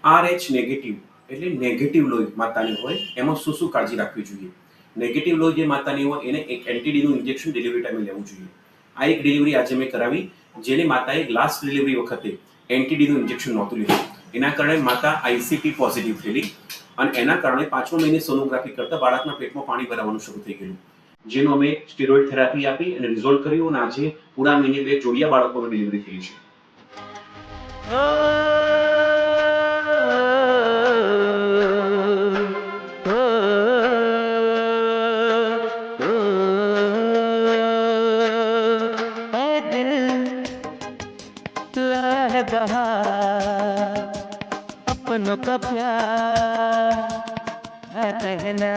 RH negative એટલે negative લોહી માતાની હોય એમાં શું કાળજી રાખવી જોઈએ? નેગેટિવ લોહી જે માતાની હોય એને એક એન્ટીડીનું ઇન્જેક્શન ડિલિવરી ટાઈમે લેવું જોઈએ. આ એક ડિલિવરી આજે મેં કરાવી, જેની માતાએ લાસ્ટ ડિલિવરી વખતે એન્ટીડીનું ઇન્જેક્શન નહોતું લીધું. એના કારણે માતા ICP પોઝિટિવ થયેલી અને એના કારણે 5મા મહિને સોનોગ્રાફી કરતા બાળકના પેટમાં પાણી ભરાવાનું શરૂ થઈ ગયેલું, જેનું અમે સ્ટીરોઇડ થેરાપી આપી અને રિઝોલ્વ કર્યું અને આજે પૂરા મહિને 2 જોડિયા બાળકોની ડિલિવરી થઈ છે. अपनों का प्यार रहना